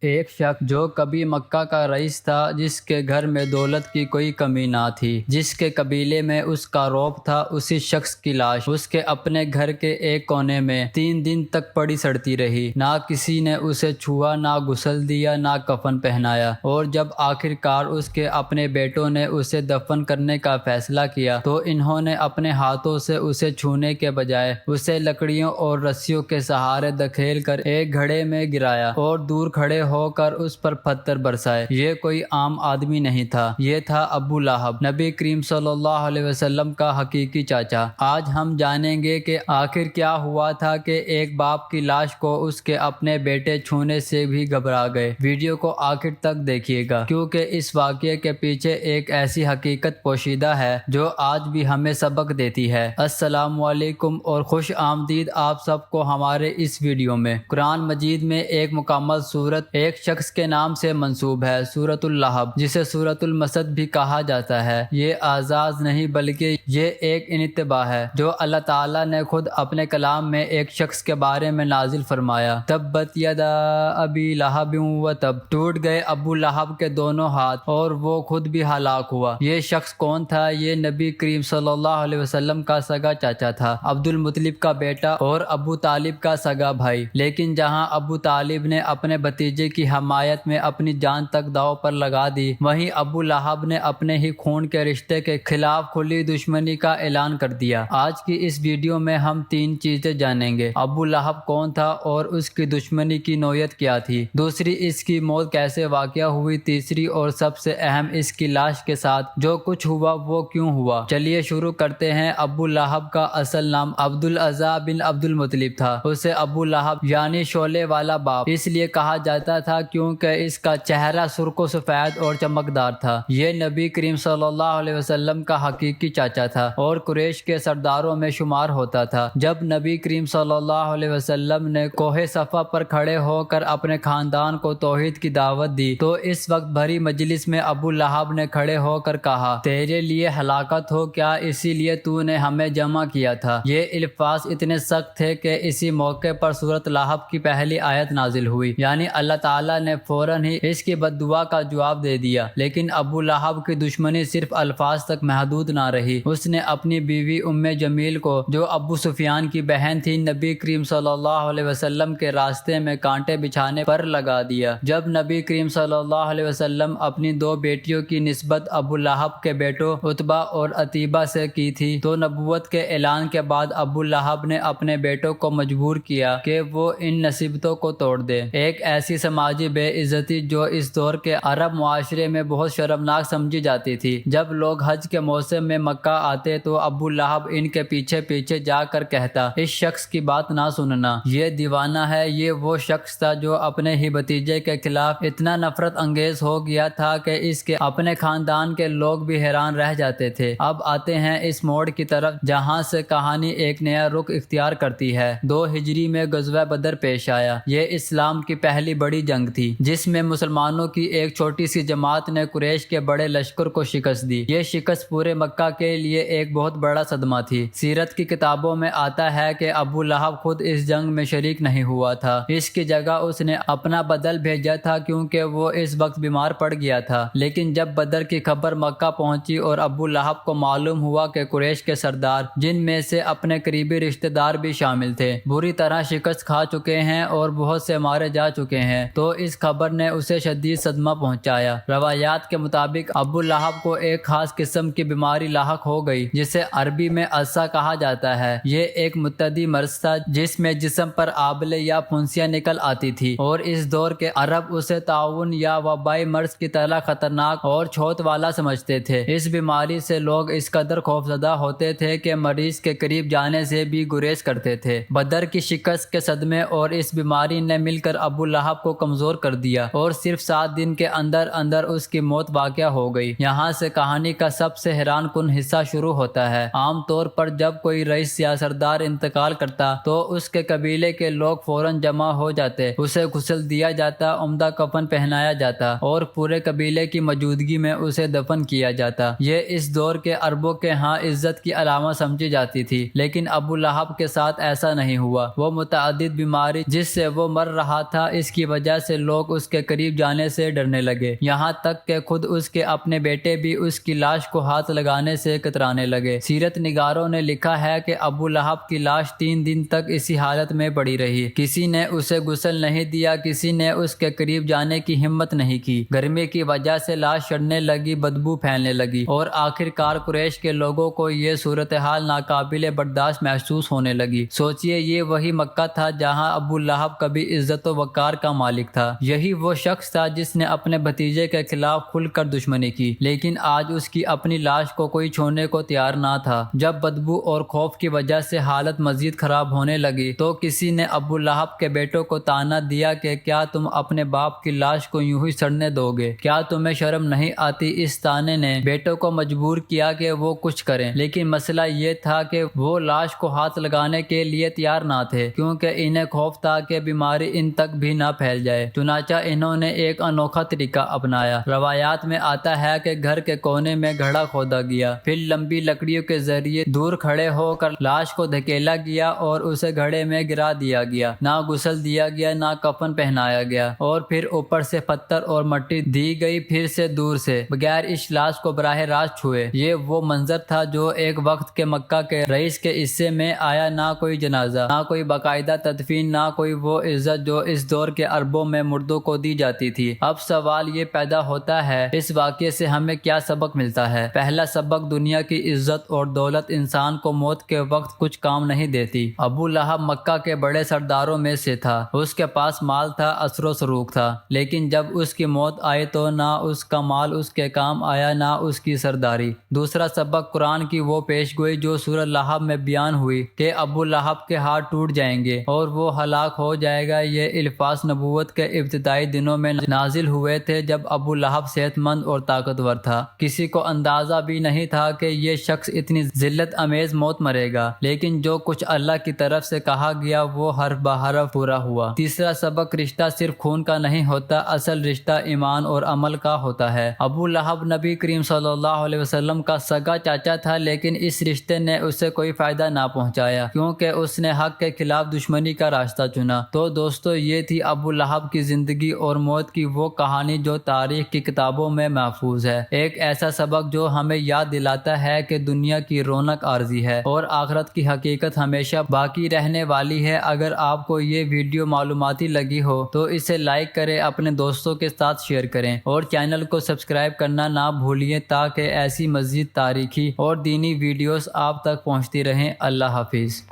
ایک شخص جو کبھی مکہ کا رئیس تھا، جس کے گھر میں دولت کی کوئی کمی نہ تھی، جس کے قبیلے میں اس کا رعب تھا، اسی شخص کی لاش اس کے اپنے گھر کے ایک کونے میں 3 دن تک پڑی سڑتی رہی۔ نہ کسی نے اسے چھوا، نہ غسل دیا، نہ کفن پہنایا، اور جب آخر کار اس کے اپنے بیٹوں نے اسے دفن کرنے کا فیصلہ کیا تو انہوں نے اپنے ہاتھوں سے اسے چھونے کے بجائے اسے لکڑیوں اور رسیوں کے سہارے دھکیل کر ایک گڑھے میں گرایا اور دور کھڑے ہو کر اس پر پتھر برسائے۔ یہ کوئی عام آدمی نہیں تھا، یہ تھا ابو لہب، نبی کریم صلی اللہ علیہ وسلم کا حقیقی چاچا۔ آج ہم جانیں گے کہ آخر کیا ہوا تھا کہ ایک باپ کی لاش کو اس کے اپنے بیٹے چھونے سے بھی گھبرا گئے۔ ویڈیو کو آخر تک دیکھیے گا، کیونکہ اس واقعے کے پیچھے ایک ایسی حقیقت پوشیدہ ہے جو آج بھی ہمیں سبق دیتی ہے۔ السلام علیکم اور خوش آمدید آپ سب کو ہمارے اس ویڈیو میں۔ قرآن مجید میں ایک مکمل سورت ایک شخص کے نام سے منسوب ہے، سورۃ اللہب، جسے سورۃ المسد بھی کہا جاتا ہے۔ یہ اعزاز نہیں بلکہ یہ ایک انتباہ ہے جو اللہ تعالیٰ نے خود اپنے کلام میں ایک شخص کے بارے میں نازل فرمایا۔ تبت یدا ابی لہب و تب، ٹوٹ گئے ابو لہب کے دونوں ہاتھ اور وہ خود بھی ہلاک ہوا۔ یہ شخص کون تھا؟ یہ نبی کریم صلی اللہ علیہ وسلم کا سگا چاچا تھا، عبد المطلب کا بیٹا اور ابو طالب کا سگا بھائی۔ لیکن جہاں ابو طالب نے اپنے بھتیجے کی حمایت میں اپنی جان تک داؤ پر لگا دی، وہیں ابو لہب نے اپنے ہی خون کے رشتے کے خلاف کھلی دشمنی کا اعلان کر دیا۔ آج کی اس ویڈیو میں ہم 3 چیزیں جانیں گے: ابو لہب کون تھا اور اس کی دشمنی کی نوعیت کیا تھی، دوسری اس کی موت کیسے واقع ہوئی، تیسری اور سب سے اہم اس کی لاش کے ساتھ جو کچھ ہوا وہ کیوں ہوا۔ چلیے شروع کرتے ہیں۔ ابو لہب کا اصل نام عبد العزیٰ بن عبد المطلب تھا۔ اسے ابو لہب یعنی شعلے والا باپ اس لیے کہا جاتا تھا کیونکہ اس کا چہرہ سرخ و سفید اور چمکدار تھا۔ یہ نبی کریم صلی اللہ علیہ وسلم کا حقیقی چاچا تھا اور قریش کے سرداروں میں شمار ہوتا تھا۔ جب نبی کریم صلی اللہ علیہ وسلم نے کوہ صفا پر کھڑے ہو کر اپنے خاندان کو توحید کی دعوت دی تو اس وقت بھری مجلس میں ابو لہب نے کھڑے ہو کر کہا، تیرے لیے ہلاکت ہو، کیا اسی لیے تو نے ہمیں جمع کیا تھا؟ یہ الفاظ اتنے سخت تھے کہ اسی موقع پر سورۃ لہب کی پہلی آیت نازل ہوئی، یعنی اللہ تعالیٰ نے فوراً ہی اس کی بد دعا کا جواب دے دیا۔ لیکن ابو لہب کی دشمنی صرف الفاظ تک محدود نہ رہی، اس نے اپنی بیوی ام جمیل کو، جو ابو سفیان کی بہن تھی، نبی کریم صلی اللہ علیہ وسلم کے راستے میں کانٹے بچھانے پر لگا دیا۔ جب نبی کریم صلی اللہ علیہ وسلم اپنی 2 بیٹیوں کی نسبت ابو لہب کے بیٹوں عتبہ اور عتیبہ سے کی تھی تو نبوت کے اعلان کے بعد ابو لہب نے اپنے بیٹوں کو مجبور کیا کہ وہ ان نسبتوں کو توڑ دیں۔ ایک ایسی سماجی بے عزتی جو اس دور کے عرب معاشرے میں بہت شرمناک سمجھی جاتی تھی۔ جب لوگ حج کے موسم میں مکہ آتے تو ابو لہب ان کے پیچھے پیچھے جا کر کہتا، اس شخص کی بات نہ سننا، یہ دیوانہ ہے۔ یہ وہ شخص تھا جو اپنے ہی بھتیجے کے خلاف اتنا نفرت انگیز ہو گیا تھا کہ اس کے اپنے خاندان کے لوگ بھی حیران رہ جاتے تھے۔ اب آتے ہیں اس موڑ کی طرف جہاں سے کہانی ایک نیا رخ اختیار کرتی ہے۔ 2 ہجری میں غزوہ بدر پیش آیا۔ یہ اسلام کی پہلی بڑی جنگ تھی جس میں مسلمانوں کی ایک چھوٹی سی جماعت نے قریش کے بڑے لشکر کو شکست دی۔ یہ شکست پورے مکہ کے لیے ایک بہت بڑا صدمہ تھی۔ سیرت کی کتابوں میں آتا ہے کہ ابو لہب خود اس جنگ میں شریک نہیں ہوا تھا، اس کی جگہ اس نے اپنا بدل بھیجا تھا کیونکہ وہ اس وقت بیمار پڑ گیا تھا۔ لیکن جب بدر کی خبر مکہ پہنچی اور ابو لہب کو معلوم ہوا کہ قریش کے سردار، جن میں سے اپنے قریبی رشتہ دار بھی شامل تھے، بری طرح شکست کھا چکے ہیں اور بہت سے مارے جا چکے ہیں تو اس خبر نے اسے شدید صدمہ پہنچایا۔ روایات کے مطابق ابو لہب کو ایک خاص قسم کی بیماری لاحق ہو گئی جسے عربی میں عصا کہا جاتا ہے۔ یہ ایک متعدی مرض تھا جس میں جسم پر آبلے یا پھنسیاں نکل آتی تھی اور اس دور کے عرب اسے طاعون یا وبائی مرض کی طرح خطرناک اور چھوت والا سمجھتے تھے۔ اس بیماری سے لوگ اس قدر خوفزدہ ہوتے تھے کہ مریض کے قریب جانے سے بھی گریز کرتے تھے۔ بدر کی شکست کے صدمے اور اس بیماری نے مل کر ابو لہب کو کمزور کر دیا اور صرف 7 دن کے اندر اندر اس کی موت واقع ہو گئی۔ یہاں سے کہانی کا سب سے حیران کن حصہ شروع ہوتا ہے۔ عام طور پر جب کوئی رئیس یا سردار انتقال کرتا تو اس کے قبیلے کے لوگ فوراً جمع ہو جاتے، اسے غسل دیا جاتا، عمدہ کفن پہنایا جاتا اور پورے قبیلے کی موجودگی میں اسے دفن کیا جاتا۔ یہ اس دور کے عربوں کے ہاں عزت کی علامت سمجھی جاتی تھی، لیکن ابو لہب کے ساتھ ایسا نہیں ہوا۔ وہ متعدد بیماری جس سے وہ مر رہا تھا، اس کی وجہ وجہ سے لوگ اس کے قریب جانے سے ڈرنے لگے، یہاں تک کہ خود اس کے اپنے بیٹے بھی اس کی لاش کو ہاتھ لگانے سے کترانے لگے۔ سیرت نگاروں نے لکھا ہے کہ ابو لہب کی لاش 3 دن تک اسی حالت میں پڑی رہی، کسی نے اسے غسل نہیں دیا، کسی نے اس کے قریب جانے کی ہمت نہیں کی، گرمی کی وجہ سے لاش سڑنے لگی، بدبو پھیلنے لگی، اور آخر کار قریش کے لوگوں کو یہ صورتحال ناقابل برداشت محسوس ہونے لگی۔ سوچئے یہ وہی مکہ تھا جہاں ابو لہب کبھی عزت و وقار کا مالک تھا، یہی وہ شخص تھا جس نے اپنے بھتیجے کے خلاف کھل کر دشمنی کی، لیکن آج اس کی اپنی لاش کو کوئی چھونے کو تیار نہ تھا۔ جب بدبو اور خوف کی وجہ سے حالت مزید خراب ہونے لگی تو کسی نے ابو لہب کے بیٹوں کو طعنہ دیا کہ کیا تم اپنے باپ کی لاش کو یوں ہی سڑنے دو گے؟ کیا تمہیں شرم نہیں آتی؟ اس طعنے نے بیٹوں کو مجبور کیا کہ وہ کچھ کریں، لیکن مسئلہ یہ تھا کہ وہ لاش کو ہاتھ لگانے کے لیے تیار نہ تھے، کیونکہ انہیں خوف تھا کہ بیماری ان تک بھی نہ پھیل جائے۔ چنانچہ انہوں نے ایک انوکھا طریقہ اپنایا۔ روایات میں آتا ہے کہ گھر کے کونے میں گڑھا کھودا گیا، پھر لمبی لکڑیوں کے ذریعے دور کھڑے ہو کر لاش کو دھکیلا گیا اور اسے گڑھے میں گرا دیا گیا، نہ غسل دیا گیا، نہ کفن پہنایا گیا، اور پھر اوپر سے پتھر اور مٹی دی گئی، پھر سے دور سے بغیر اس لاش کو براہ راست چھوئے۔ یہ وہ منظر تھا جو ایک وقت کے مکہ کے رئیس کے حصے میں آیا، نہ کوئی جنازہ، نہ کوئی باقاعدہ تدفین، نہ کوئی وہ عزت جو اس دور کے عربوں میں مردوں کو دی جاتی تھی۔ اب سوال یہ پیدا ہوتا ہے، اس واقعے سے ہمیں کیا سبق ملتا ہے؟ پہلا سبق، دنیا کی عزت اور دولت انسان کو موت کے وقت کچھ کام نہیں دیتی۔ ابو لہب مکہ کے بڑے سرداروں میں سے تھا، اس کے پاس مال تھا، اثر و سروق تھا، لیکن جب اس کی موت آئی تو نہ اس کا مال اس کے کام آیا، نہ اس کی سرداری۔ دوسرا سبق، قرآن کی وہ پیش گوئی جو سورہ لہب میں بیان ہوئی کہ ابو لہب کے ہاتھ ٹوٹ جائیں گے اور وہ ہلاک ہو جائے گا، یہ الفاظ نبوت کے ابتدائی دنوں میں نازل ہوئے تھے جب ابو لہب صحت مند اور طاقتور تھا۔ کسی کو اندازہ بھی نہیں تھا کہ یہ شخص اتنی ذلت امیز موت مرے گا، لیکن جو کچھ اللہ کی طرف سے کہا گیا وہ حرف بحرف پورا ہوا۔ تیسرا سبق، رشتہ صرف خون کا نہیں ہوتا، اصل رشتہ ایمان اور عمل کا ہوتا ہے۔ ابو لہب نبی کریم صلی اللہ علیہ وسلم کا سگا چاچا تھا، لیکن اس رشتے نے اسے کوئی فائدہ نہ پہنچایا کیونکہ اس نے حق کے خلاف دشمنی کا راستہ چنا۔ تو دوستو، یہ تھی ابو لہب کی زندگی اور موت کی وہ کہانی جو تاریخ کی کتابوں میں محفوظ ہے، ایک ایسا سبق جو ہمیں یاد دلاتا ہے کہ دنیا کی رونق عارضی ہے اور آخرت کی حقیقت ہمیشہ باقی رہنے والی ہے۔ اگر آپ کو یہ ویڈیو معلوماتی لگی ہو تو اسے لائک کریں، اپنے دوستوں کے ساتھ شیئر کریں اور چینل کو سبسکرائب کرنا نہ بھولیے تاکہ ایسی مزید تاریخی اور دینی ویڈیوز آپ تک پہنچتی رہیں۔ اللہ حافظ۔